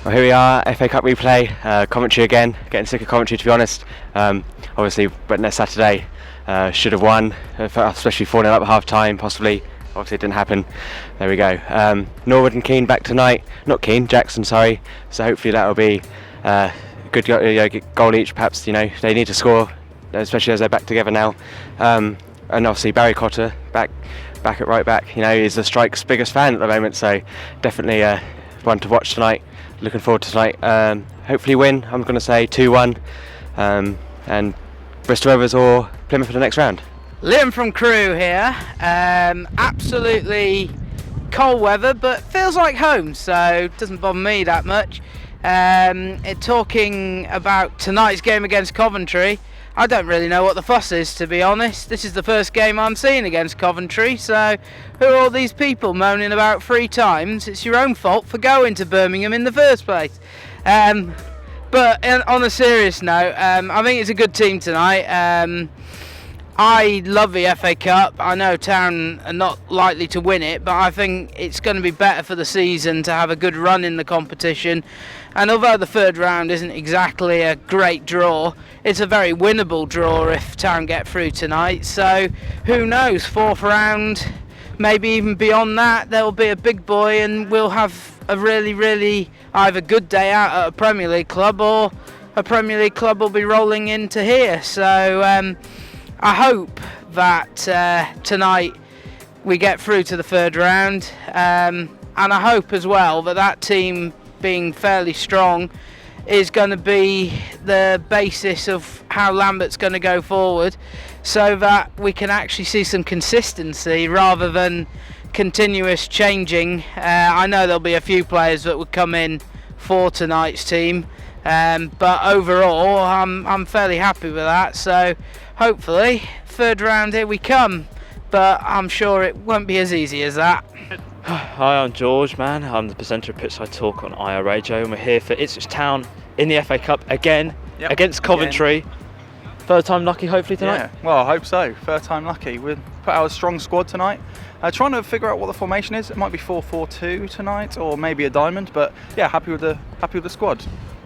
Well, here we are, FA Cup replay, Coventry again, getting sick of Coventry to be honest. Obviously, but next Saturday should have won, especially 4-0 up at half time, possibly. Obviously, it didn't happen. There we go. Norwood and Keane back tonight. Not Keane, Jackson, sorry. So hopefully that will be good goal each. Perhaps they need to score, especially as they're back together now. And obviously Barry Cotter back at right back. He's the Strike's biggest fan at the moment. So definitely one to watch tonight. Looking forward to tonight. Hopefully win. I'm going to say 2-1, and Bristol Rovers or Plymouth for the next round. Liam from Crewe here. Absolutely cold weather, but feels like home, so it doesn't bother me that much. Talking about tonight's game against Coventry, I don't really know what the fuss is, to be honest. This is the first game I'm seeing against Coventry, so who are all these people moaning about 3 times? It's your own fault for going to Birmingham in the first place. But on a serious note, I think it's a good team tonight. I love the FA Cup. I know Town are not likely to win it, but I think it's going to be better for the season to have a good run in the competition. And although the third round isn't exactly a great draw, it's a very winnable draw if Town get through tonight. So who knows, 4th round, maybe even beyond that, there will be a big boy and we'll have a really either good day out at a Premier League club, or a Premier League club will be rolling into here. So I hope that tonight we get through to the third round, and I hope as well that team being fairly strong is going to be the basis of how Lambert's going to go forward, so that we can actually see some consistency rather than continuous changing. I know there'll be a few players that will come in for tonight's team, but overall I'm fairly happy with that. So hopefully third round here we come, but I'm sure it won't be as easy as that. Hi, I'm George, man. I'm the presenter of Pitchside Talk on IR Radio, and we're here for Ipswich Town in the FA Cup again, against Coventry. Again. Third time lucky, hopefully, tonight? Yeah, well, I hope so. Third time lucky. We'll put out a strong squad tonight. Trying to figure out what the formation is. It might be 4-4-2 tonight, or maybe a diamond, but yeah, happy with the squad.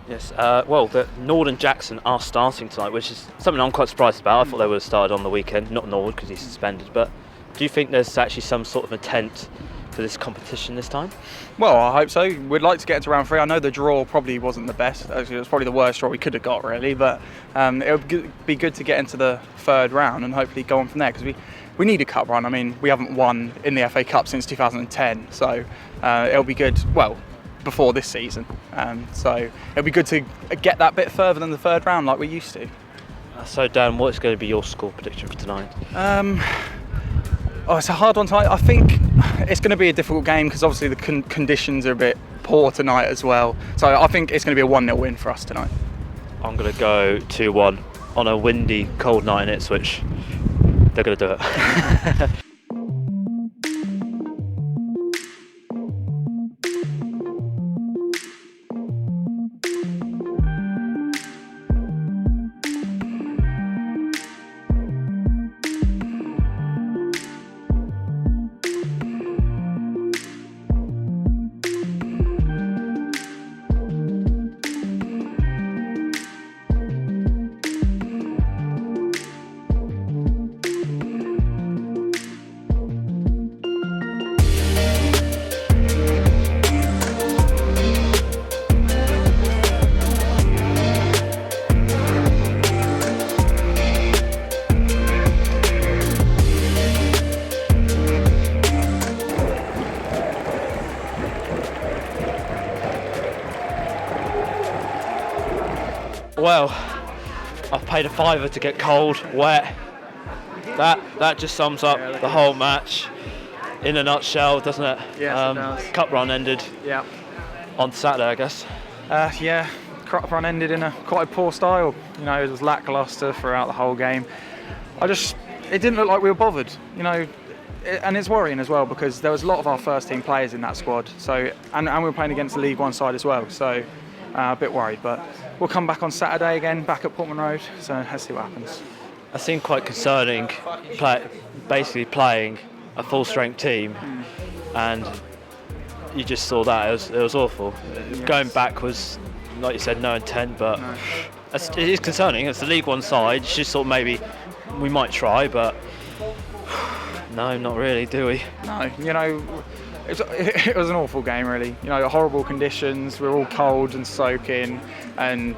Yes, well, the Norwood and Jackson are starting tonight, which is something I'm quite surprised about. I thought they would have started on the weekend, not Norwood because he's suspended, but do you think there's actually some sort of intent for this competition this time? Well, I hope so. We'd like to get into round 3. I know the draw probably wasn't the best. Actually, it was probably the worst draw we could have got, really, but it would be good to get into the third round and hopefully go on from there, because we need a cup run. I mean, we haven't won in the FA Cup since 2010, so it'll be good, well, before this season. So it'll be good to get that bit further than the third round like we used to. So Dan, what's going to be your score prediction for tonight? It's a hard one tonight. I think it's going to be a difficult game because obviously the conditions are a bit poor tonight as well. So I think it's going to be a 1-0 win for us tonight. I'm going to go 2-1 on a windy, cold night in Ipswich. They're going to do it. Well, I've paid a £5 to get cold, wet. That just sums up the whole match in a nutshell, doesn't it? Yes, it does. Cup run ended on Saturday, I guess. Yeah, cup run ended in quite a poor style. It was lacklustre throughout the whole game. It didn't look like we were bothered. And it's worrying as well because there was a lot of our first team players in that squad. So and we were playing against the League One side as well. So a bit worried, but we'll come back on Saturday again, back at Portman Road, so let's see what happens. It seemed quite concerning, basically playing a full-strength team, and you just saw that. It was awful. Going back was, like you said, no intent, but it is concerning. It's the League One side. You just thought maybe we might try, but no, not really, do we? No, it was an awful game, really. Horrible conditions. We're all cold and soaking, and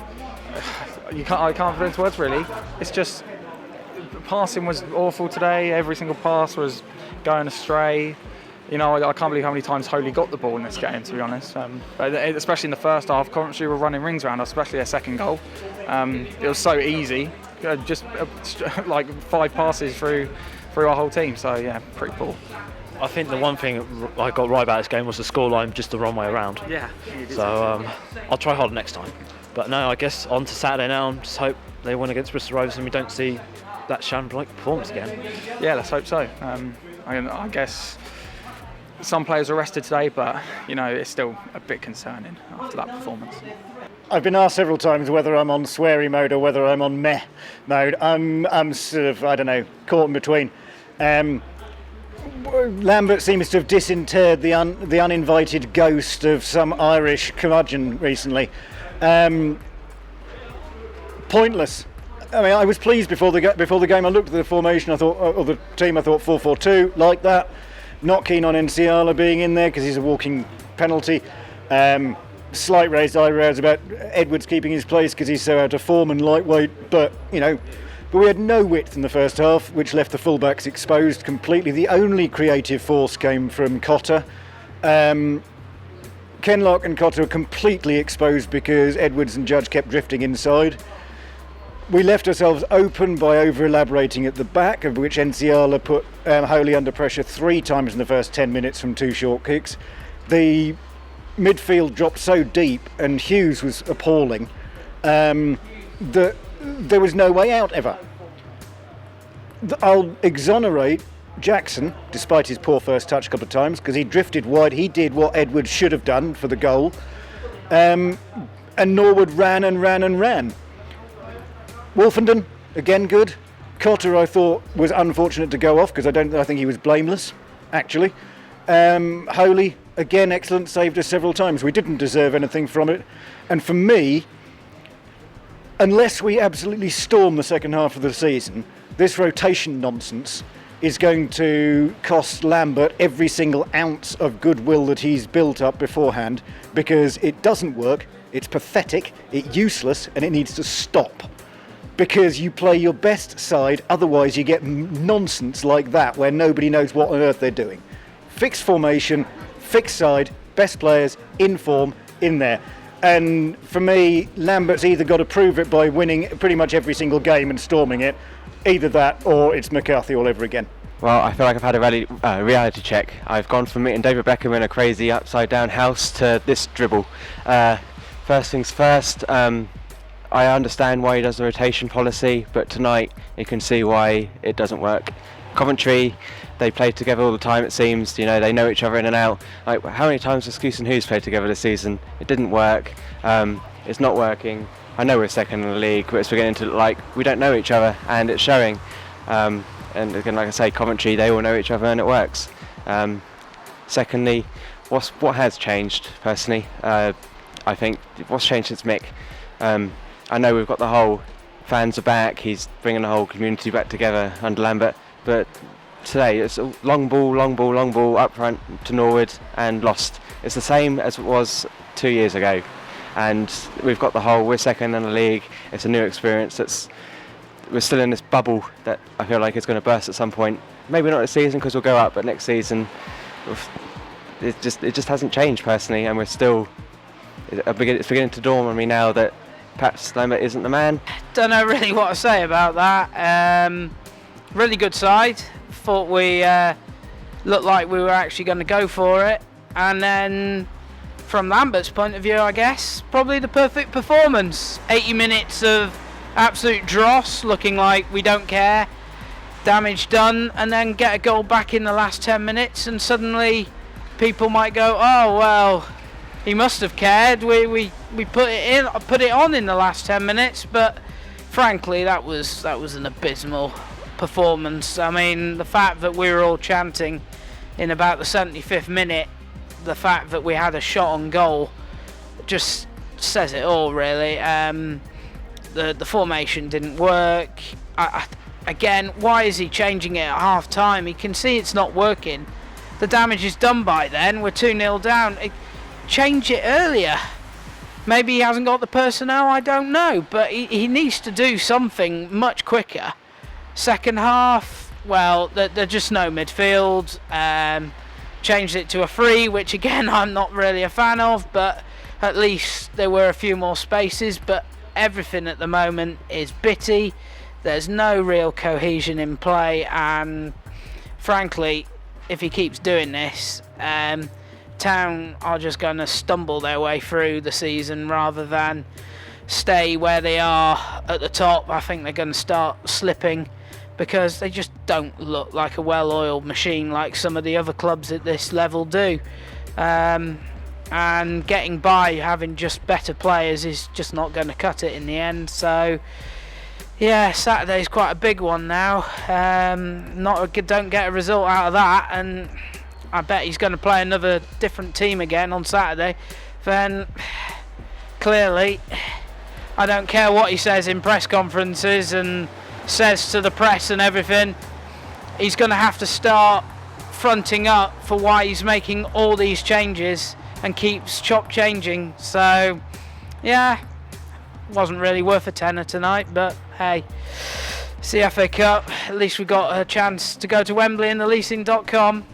I can't put it into words, really. It's just passing was awful today. Every single pass was going astray. I can't believe how many times Holy got the ball in this game, to be honest. But especially in the first half, Coventry were running rings around us, especially their second goal. It was so easy, just like 5 passes through our whole team. So yeah, pretty poor. I think the one thing I got right about this game was the scoreline just the wrong way around. Yeah. So I'll try harder next time. But no, I guess on to Saturday now, and just hope they win against Bristol Rovers and we don't see that shambolic performance again. Yeah, let's hope so. I guess some players were rested today, but it's still a bit concerning after that performance. I've been asked several times whether I'm on sweary mode or whether I'm on meh mode. I'm sort of, I don't know, caught in between. Lambert seems to have disinterred the uninvited ghost of some Irish curmudgeon recently. Pointless. I mean, I was pleased before the game. I looked at the formation. I thought, or the team. I thought 4-4-2, like that. Not keen on Enciala being in there because he's a walking penalty. Slight raised eyebrows about Edwards keeping his place because he's so out of form and lightweight. But we had no width in the first half, which left the fullbacks exposed completely. The only creative force came from Cotter. Kenlock and Cotter were completely exposed because Edwards and Judge kept drifting inside. We left ourselves open by over-elaborating at the back, of which Enciala put Holy under pressure 3 times in the first 10 minutes from 2 short kicks. The midfield dropped so deep, and Hughes was appalling, that there was no way out ever. I'll exonerate Jackson, despite his poor first touch a couple of times, because he drifted wide. He did what Edwards should have done for the goal. And Norwood ran and ran and ran. Wolfenden, again good. Cotter, I thought, was unfortunate to go off because I think he was blameless, actually. Holy, again, excellent, saved us several times. We didn't deserve anything from it. And for me, unless we absolutely storm the second half of the season, this rotation nonsense is going to cost Lambert every single ounce of goodwill that he's built up beforehand, because it doesn't work, it's pathetic, it's useless, and it needs to stop. Because you play your best side, otherwise you get nonsense like that where nobody knows what on earth they're doing. Fixed formation, fixed side, best players, in form, in there. And for me, Lambert's either got to prove it by winning pretty much every single game and storming it, either that or it's McCarthy all over again. Well, I feel like I've had a reality check. I've gone from meeting David Beckham in a crazy upside down house to this dribble. First things first, I understand why he does the rotation policy, but tonight you can see why it doesn't work. Coventry, they play together all the time, it seems. They know each other in and out. Like, how many times has Skuse and Hughes played together this season? It didn't work. It's not working. I know we're second in the league, but it's beginning to look like we don't know each other, and it's showing. And again, like I say, Coventry, they all know each other, and it works. Secondly, what has changed, personally? I think what's changed since Mick. I know we've got the whole fans are back, he's bringing the whole community back together under Lambert, but today it's a long ball up front to Norwood and lost. It's the same as it was 2 years ago, and we've got the whole we're second in the league, it's a new experience, we're still in this bubble that I feel like is going to burst at some point. Maybe not this season because we'll go up, but next season it just hasn't changed personally, and it's beginning to dawn on me now that perhaps Lambert isn't the man. Don't know really what to say about that. Really good side. Thought we looked like we were actually going to go for it. And then from Lambert's point of view, I guess, probably the perfect performance. 80 minutes of absolute dross, looking like we don't care. Damage done, and then get a goal back in the last 10 minutes, and suddenly people might go, oh, well, he must have cared. We put it on in the last 10 minutes, but frankly, that was an abysmal performance. I mean, the fact that we were all chanting in about the 75th minute, the fact that we had a shot on goal just says it all, really. The formation didn't work. Again, why is he changing it at half time? He can see it's not working. The damage is done by then. We're 2-0 down. Change it earlier. Maybe he hasn't got the personnel, I don't know, but he needs to do something much quicker. Second half, well, there's just no midfield. Changed it to a 3, which again I'm not really a fan of, but at least there were a few more spaces. But everything at the moment is bitty. There's no real cohesion in play, and frankly, if he keeps doing this, Town are just going to stumble their way through the season rather than stay where they are at the top. I think they're going to start slipping because they just don't look like a well-oiled machine like some of the other clubs at this level do. And getting by having just better players is just not going to cut it in the end. So yeah, Saturday's quite a big one now. Don't get a result out of that, and I bet he's going to play another different team again on Saturday. Then clearly, I don't care what he says in press conferences and says to the press and everything, he's going to have to start fronting up for why he's making all these changes and keeps changing. So yeah, wasn't really worth a tenner tonight, but hey, it's the FA Cup. At least we got a chance to go to Wembley in the leasing.com.